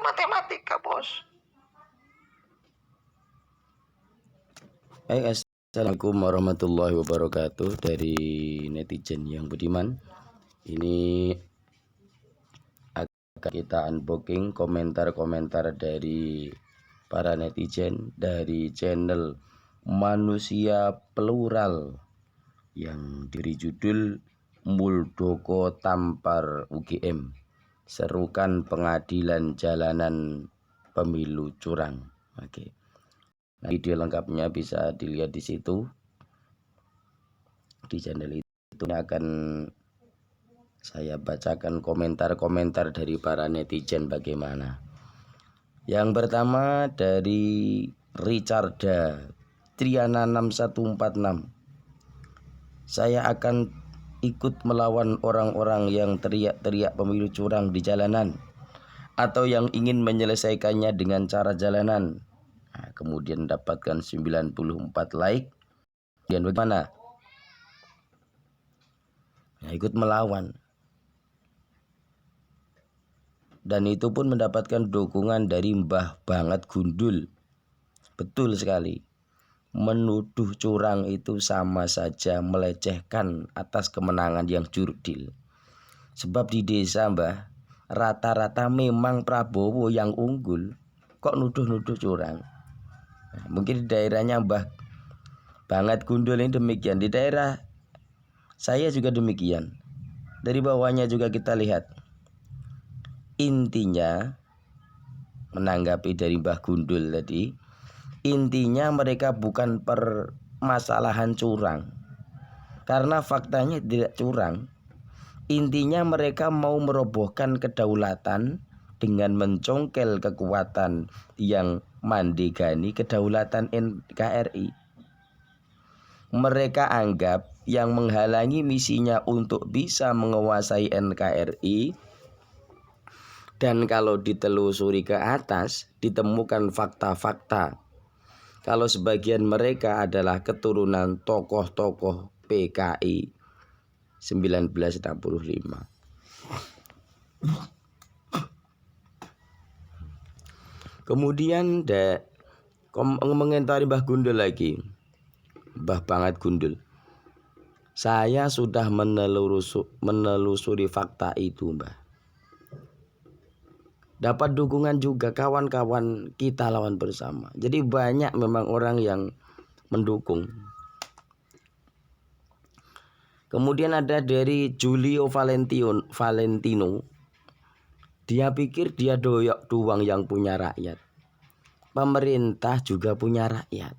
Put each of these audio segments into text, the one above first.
matematika, bos. Assalamualaikum warahmatullahi wabarakatuh. Dari netizen yang budiman, ini akan kita unboxing komentar-komentar dari para netizen dari channel Manusia Plural yang diberi judul Muldoko Tampar UGM, serukan pengadilan jalanan pemilu curang. Oke. Nah, video lengkapnya bisa dilihat di situ. Di channel itu akan saya bacakan komentar-komentar dari para netizen bagaimana. Yang pertama dari Richarda Triana 6146. Saya akan ikut melawan orang-orang yang teriak-teriak pemilu curang di jalanan atau yang ingin menyelesaikannya dengan cara jalanan. Nah, kemudian dapatkan 94 like. Dan bagaimana? Nah, ikut melawan. Dan itu pun mendapatkan dukungan dari Mbah Banget Gundul. Betul sekali. Menuduh curang itu sama saja melecehkan atas kemenangan yang jurdil. Sebab di desa, Mbah, rata-rata memang Prabowo yang unggul. Kok nuduh-nuduh curang? Nah, mungkin di daerahnya Mbah Banget Gundul ini demikian. Di daerah saya juga demikian. Dari bawahnya juga kita lihat. Intinya, menanggapi dari Mbah Gundul tadi, intinya mereka bukan permasalahan curang. Karena faktanya tidak curang. Intinya mereka mau merobohkan kedaulatan dengan mencongkel kekuatan yang mandegani kedaulatan NKRI. Mereka anggap yang menghalangi misinya untuk bisa menguasai NKRI, dan kalau ditelusuri ke atas ditemukan fakta-fakta kalau sebagian mereka adalah keturunan tokoh-tokoh PKI 1965. Kemudian mengomentari Mbah Gundul lagi. Mbah Banget Gundul. Saya sudah menelusuri fakta itu, Mbah. Dapat dukungan juga kawan-kawan kita lawan bersama. Jadi banyak memang orang yang mendukung. Kemudian ada dari Julio Valentino. Dia pikir dia doyok doang yang punya rakyat. Pemerintah juga punya rakyat.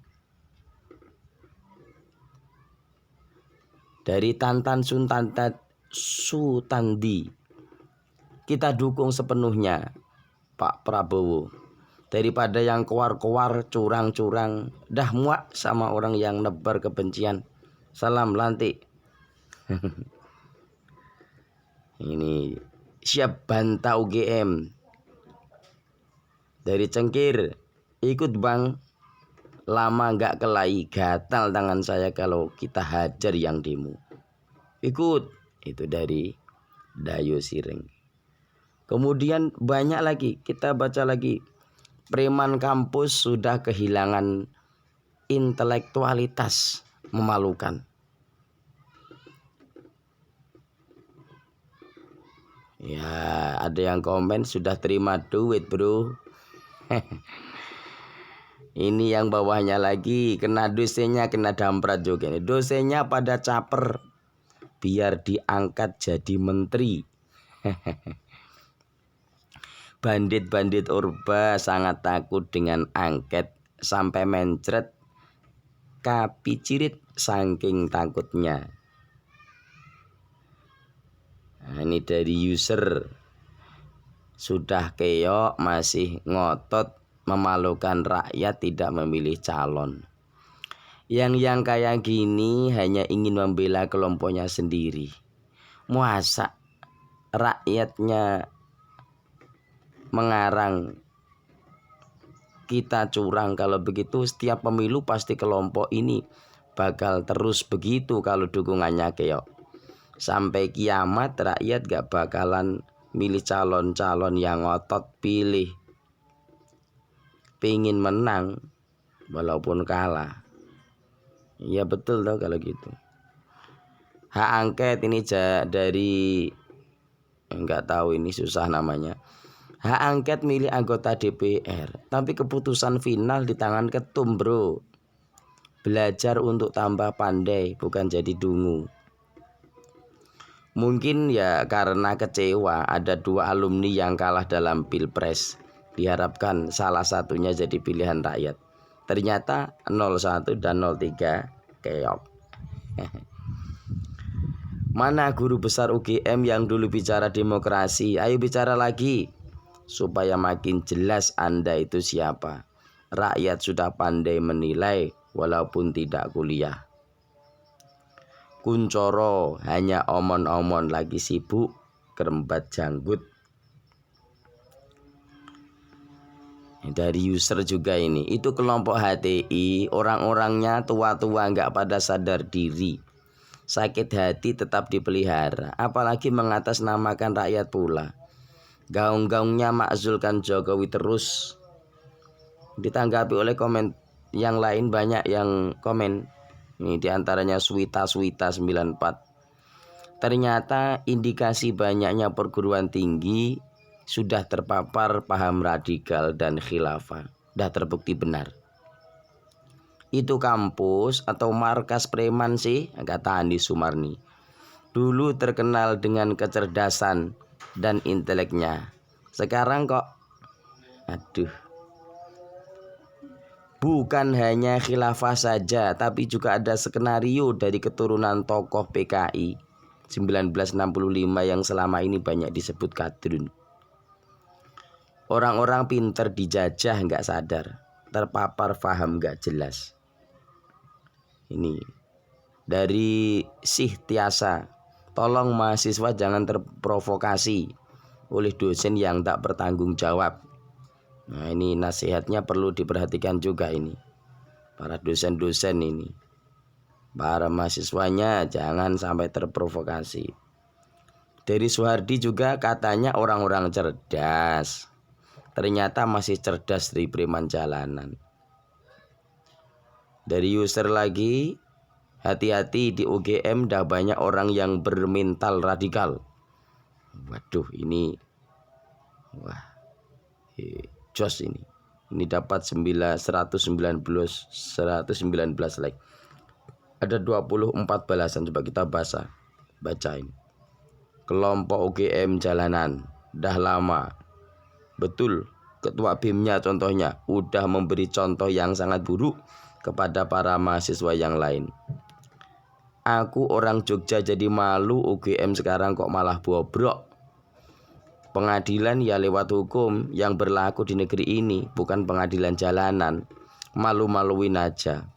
Dari Tantan Sutandi. Kita dukung sepenuhnya Pak Prabowo. Daripada yang kowar-kowar, curang-curang. Dah muak sama orang yang nebar kebencian. Salam lantik. Ini siap bantah UGM. Dari Cengkir. Ikut bang. Lama gak kelahi. Gatal tangan saya kalau kita hajar yang demo. Ikut. Itu dari Dayo Sireng. Kemudian banyak lagi. Kita baca lagi. Preman kampus sudah kehilangan intelektualitas. Memalukan. Ya, ada yang komen sudah terima duit, bro. Ini yang bawahnya lagi kena dosennya, kena damprat juga. Dosennya pada caper biar diangkat jadi menteri. Bandit-bandit Orba sangat takut dengan angket sampai mencret kapicirit saking takutnya. Nah, ini dari user. Sudah keok masih ngotot memalukan rakyat tidak memilih calon. Yang kayak gini hanya ingin membela kelompoknya sendiri. Masa rakyatnya mengarang kita curang? Kalau begitu setiap pemilu pasti kelompok ini bakal terus begitu kalau dukungannya keok. Sampai kiamat rakyat gak bakalan milih calon-calon yang ngotot pilih pengen menang walaupun kalah. Ya betul tau kalau gitu. Hak angket ini dari enggak tahu, ini susah namanya. Hak angket milik anggota DPR, tapi keputusan final di tangan ketum, bro. Belajar untuk tambah pandai, bukan jadi dungu. Mungkin ya karena kecewa ada 2 alumni yang kalah dalam pilpres. Diharapkan salah satunya jadi pilihan rakyat. Ternyata 01 dan 03 keok. Mana guru besar UGM yang dulu bicara demokrasi? Ayo bicara lagi supaya makin jelas Anda itu siapa. Rakyat sudah pandai menilai walaupun tidak kuliah. Kuncoro hanya omon-omon, lagi sibuk kerembat janggut. Dari user juga ini, itu kelompok HTI, orang-orangnya tua-tua nggak pada sadar diri. Sakit hati tetap dipelihara, apalagi mengatasnamakan rakyat pula. Gaung-gaungnya makzulkan Jokowi terus. Ditanggapi oleh komen yang lain, banyak yang komen. Ini diantaranya Swita 94. Ternyata indikasi banyaknya perguruan tinggi sudah terpapar paham radikal dan khilafah. Sudah terbukti benar. Itu kampus atau markas preman sih, kata Andi Sumarni. Dulu terkenal dengan kecerdasan dan inteleknya. Sekarang kok bukan hanya khilafah saja, tapi juga ada skenario dari keturunan tokoh PKI 1965 yang selama ini banyak disebut kadrun. Orang-orang pinter dijajah nggak sadar, terpapar paham nggak jelas. Ini dari Sih Tiasa, tolong mahasiswa jangan terprovokasi oleh dosen yang tak bertanggung jawab. Nah, ini nasihatnya perlu diperhatikan juga ini. Para dosen-dosen ini, para mahasiswanya jangan sampai terprovokasi. Dari Suhardi juga katanya orang-orang cerdas. Ternyata masih cerdas dari preman jalanan. Dari user lagi, hati-hati di UGM dah banyak orang yang bermental radikal. Waduh, ini jos ini. Ini dapat 119 like. Ada 24 balasan, coba kita bacain. Kelompok UGM jalanan dah lama. Betul, ketua BEM-nya contohnya udah memberi contoh yang sangat buruk kepada para mahasiswa yang lain. Aku orang Jogja jadi malu, UGM sekarang kok malah bobrok. Pengadilan ya lewat hukum yang berlaku di negeri ini, bukan pengadilan jalanan. Malu-maluin aja.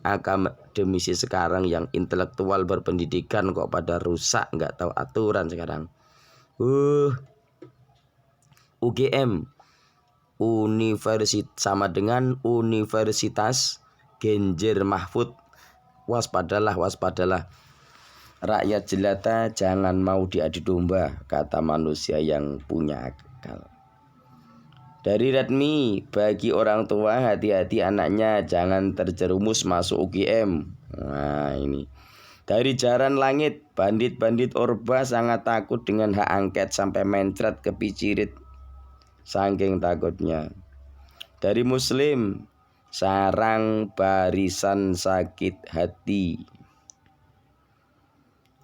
Akademisi sekarang yang intelektual berpendidikan kok pada rusak, nggak tahu aturan sekarang. UGM sama dengan Universitas Genjer Mahfud. Waspadalah. Rakyat jelata jangan mau diadu domba, kata manusia yang punya akal. Dari Redmi, bagi orang tua hati-hati anaknya jangan terjerumus masuk UGM. Nah ini. Dari Jaran Langit, bandit-bandit Orba sangat takut dengan hak angket sampai mencret ke Picirit. Saking takutnya. Dari Muslim, sarang barisan sakit hati.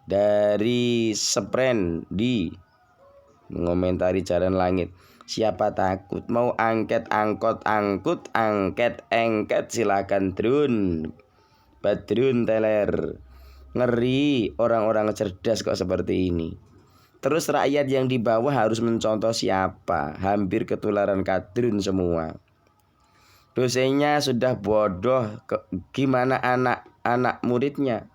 Dari Sprendi mengomentari Jalan Langit, siapa takut mau angket angkot angket silakan drone badrun teler. Ngeri, orang-orang cerdas kok seperti ini. Terus rakyat yang di bawah harus mencontoh siapa? Hampir ketularan kadrun semua. Dosennya sudah bodoh, gimana anak-anak muridnya?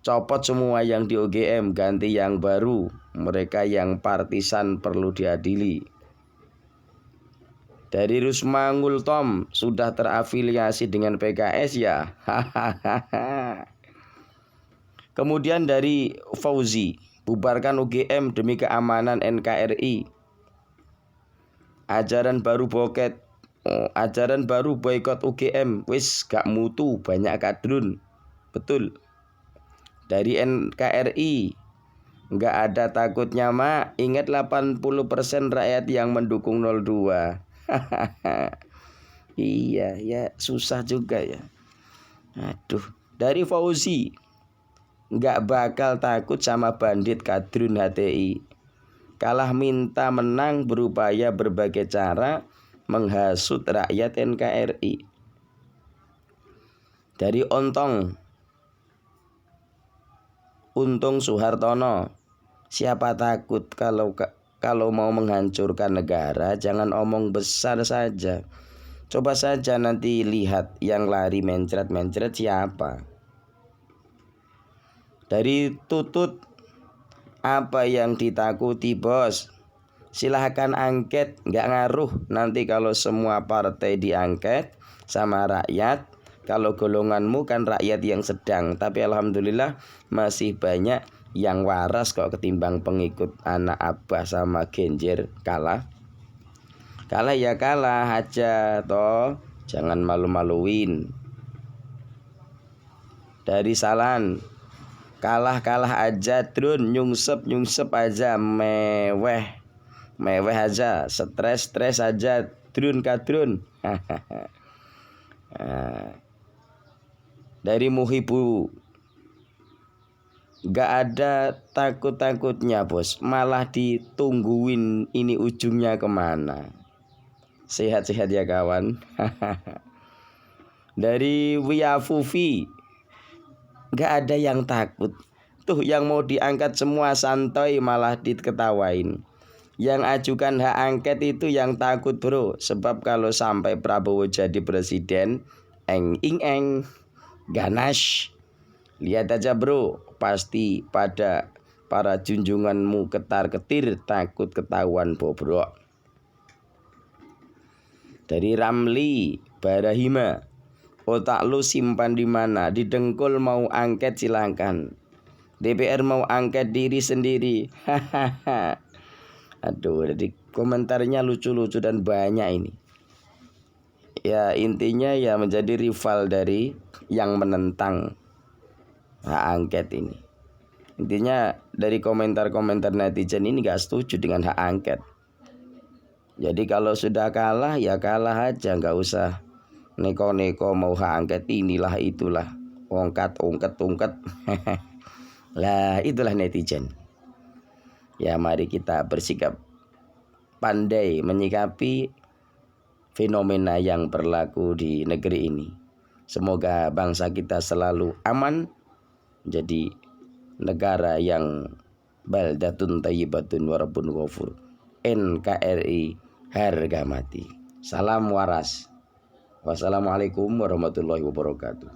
Copot semua yang di UGM, ganti yang baru. Mereka yang partisan perlu diadili. Dari Rusma Ngultom, sudah terafiliasi dengan PKS ya. Kemudian dari Fauzi, bubarkan UGM demi keamanan NKRI. Ajaran baru Ajaran baru boikot UGM, wis gak mutu, banyak kadrun. Betul. Dari NKRI, nggak ada takutnya mak. Ingat 80% rakyat yang mendukung 02. Iya ya, susah juga ya. Aduh. Dari Fauzi, nggak bakal takut sama bandit kadrun HTI. Kalah minta menang, berupaya berbagai cara menghasut rakyat NKRI. Dari Untung Suhartono, siapa takut kalau mau menghancurkan negara, jangan omong besar saja. Coba saja nanti lihat yang lari mencret-mencret siapa. Dari Tutut, apa yang ditakuti bos? Silahkan angket, nggak ngaruh. Nanti kalau semua partai diangket sama rakyat, kalau golonganmu kan rakyat yang sedang. Tapi alhamdulillah masih banyak yang waras kok ketimbang pengikut anak Abah sama Genjer. Kalah ya kalah aja toh, jangan malu-maluin. Dari Salan, kalah aja drone, nyungsep aja, meweh aja, stres aja, drone kadrun. Dari Muhibu, gak ada takut-takutnya bos, malah ditungguin ini ujungnya kemana. Sehat-sehat ya kawan. Dari Wiafufi, gak ada yang takut. Tuh yang mau diangkat semua santai malah diketawain. Yang ajukan hak angket itu yang takut bro. Sebab kalau sampai Prabowo jadi presiden, eng ganas. Lihat aja bro, pasti pada para junjunganmu ketar-ketir, takut ketahuan bobrok. Dari Ramli Barahima, otak lu simpan di mana? Di dengkul mau angket silahkan. DPR mau angket diri sendiri. Aduh, jadi komentarnya lucu-lucu dan banyak ini. Ya intinya ya menjadi rival dari yang menentang hak angket ini. Intinya dari komentar-komentar netizen ini gak setuju dengan hak angket. Jadi kalau sudah kalah ya kalah aja, gak usah neko-neko mau hak angket inilah itulah, ungket. Lah itulah netizen. Ya mari kita bersikap pandai menyikapi fenomena yang berlaku di negeri ini. Semoga bangsa kita selalu aman, jadi negara yang baldatun thayyibatun wa rabbun ghafur. NKRI harga mati. Salam waras. Wassalamualaikum warahmatullahi wabarakatuh.